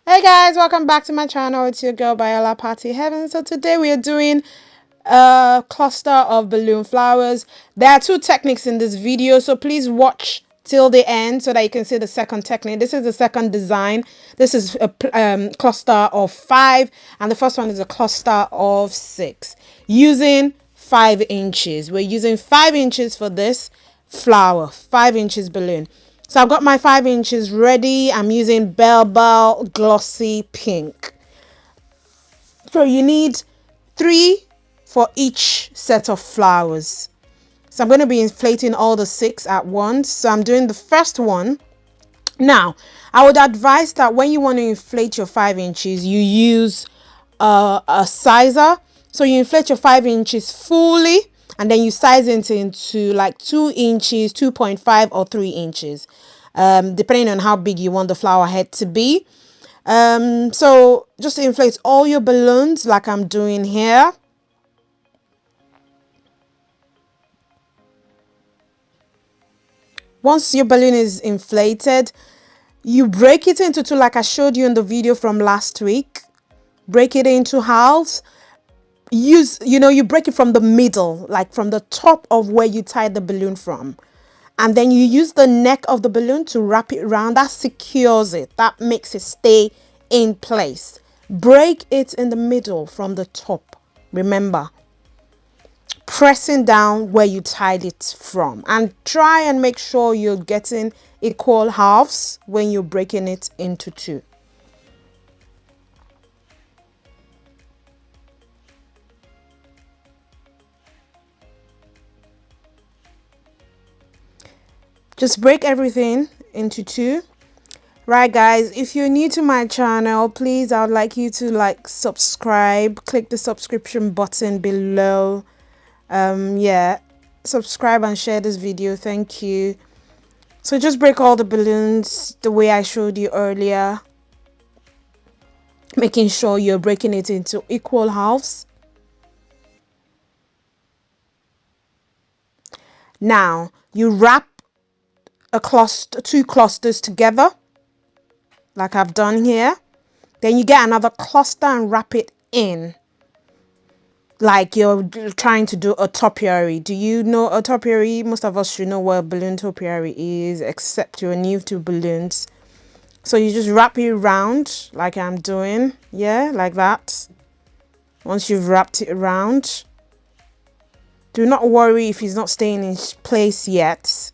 Hey guys, welcome back to my channel. It's your girl Biola Party Heaven. So today we are doing a cluster of balloon flowers. There are two techniques in this video, so please watch till the end so that you can see the second technique. This is the second design. This is a cluster of 5, and the first one is a cluster of 6 using 5 inches. We're using 5 inches for this flower, 5 inches balloon. So I've got my 5 inches ready. I'm using Belbal Glossy Pink. So you need 3 for each set of flowers. So I'm going to be inflating all the 6 at once. So I'm doing the first one. Now, I would advise that when you want to inflate your 5 inches, you use a sizer. So you inflate your 5 inches fully, and then you size it into like 2 inches, 2.5 or 3 inches, depending on how big you want the flower head to be. So just inflate all your balloons like I'm doing here. Once your balloon is inflated, you break it into two like I showed you in the video from last week. Break it into halves. You break it from the middle, like from the top of where you tied the balloon from, and then you use the neck of the balloon to wrap it around. That secures it, that makes it stay in place. Break it in the middle from the top, remember, pressing down where you tied it from, and try and make sure you're getting equal halves when you're breaking it into two. Just break everything into two. Right guys, if you're new to my channel, please, I would like you to like, subscribe, click the subscription button below. Yeah, subscribe and share this video. Thank you. So just break all the balloons the way I showed you earlier, making sure you're breaking it into equal halves. Now you wrap two clusters together like I've done here. Then you get another cluster and wrap it in like you're trying to do a topiary. Do you know a topiary? Most of us should know what a balloon topiary is, except you're new to balloons. So you just wrap it around like I'm doing, yeah, like that. Once you've wrapped it around, do not worry if it's not staying in place yet.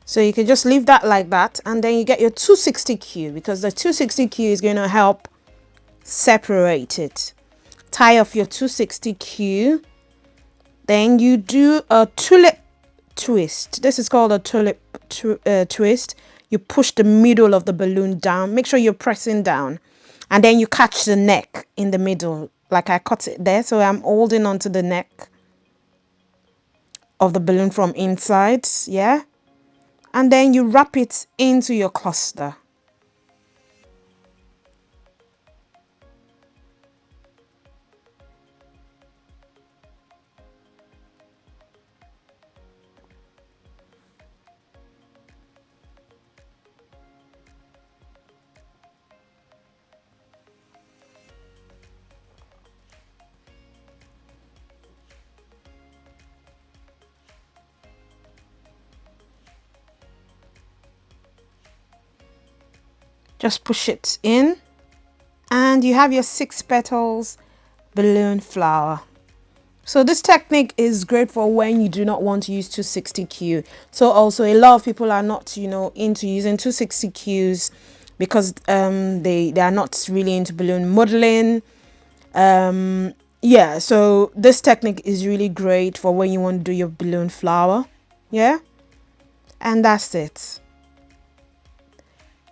So you can just leave that like that, and then you get your 260Q, because the 260Q is going to help separate it. Tie off your 260Q. Then you do a tulip twist. This is called a tulip twist. You push the middle of the balloon down. Make sure you're pressing down. And then you catch the neck in the middle, like I cut it there. So I'm holding onto the neck of the balloon from inside, yeah? And then you wrap it into your cluster. Just push it in, and you have your 6 petals balloon flower. So this technique is great for when you do not want to use 260Q. So also a lot of people are not, into using 260Qs because they are not really into balloon modeling. Yeah, so this technique is really great for when you want to do your balloon flower. Yeah, and that's it.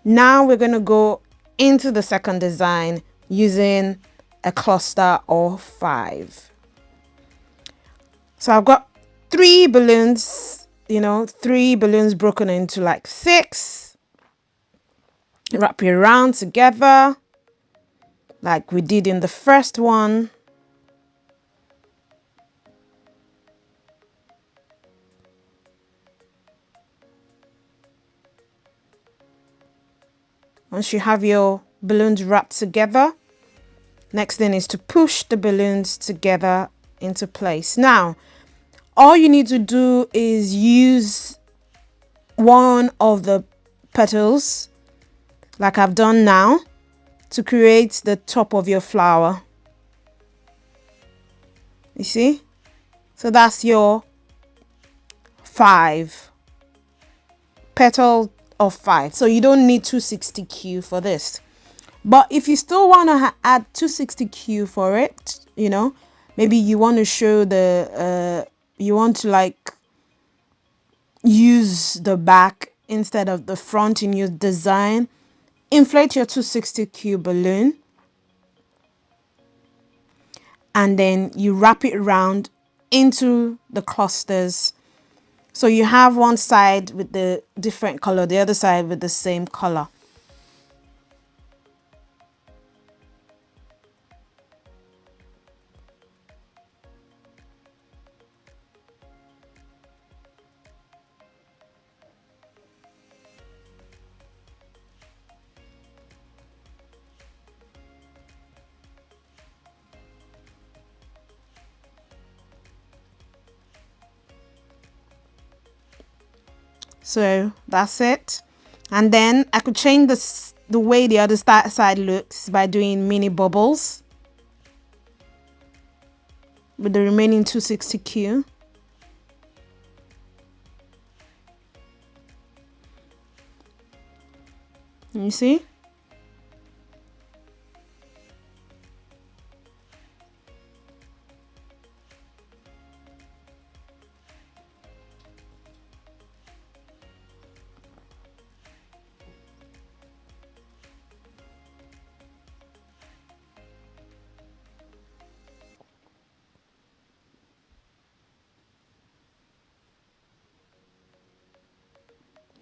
Now we're going to go into the second design using a cluster of 5. So I've got 3 balloons, 3 balloons broken into like 6. Wrap it around together like we did in the first one. Once you have your balloons wrapped together, next thing is to push the balloons together into place. Now, all you need to do is use one of the petals, like I've done now, to create the top of your flower. You see? So that's your 5 petal of 5. So you don't need 260Q for this. But if you still want to add 260Q for it, you know, maybe you want to show the you want to like use the back instead of the front in your design, inflate your 260Q balloon and then you wrap it around into the clusters. So you have one side with the different color, the other side with the same color. So that's it. And then I could change the way the other side looks by doing mini bubbles with the remaining 260Q. You see?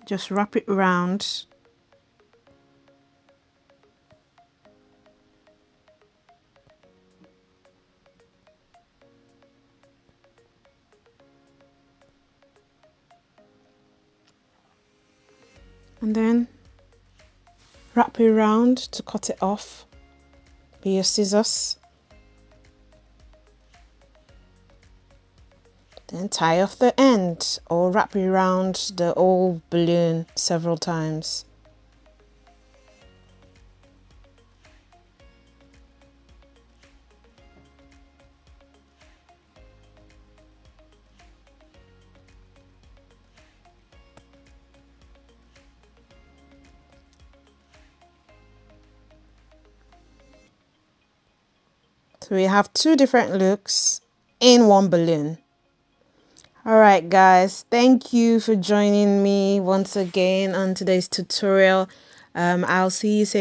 Just wrap it around. And then wrap it around to cut it off with your scissors. Then tie off the end or wrap it around the whole balloon several times. So we have 2 different looks in one balloon. Alright guys, thank you for joining me once again on today's tutorial. I'll see you soon.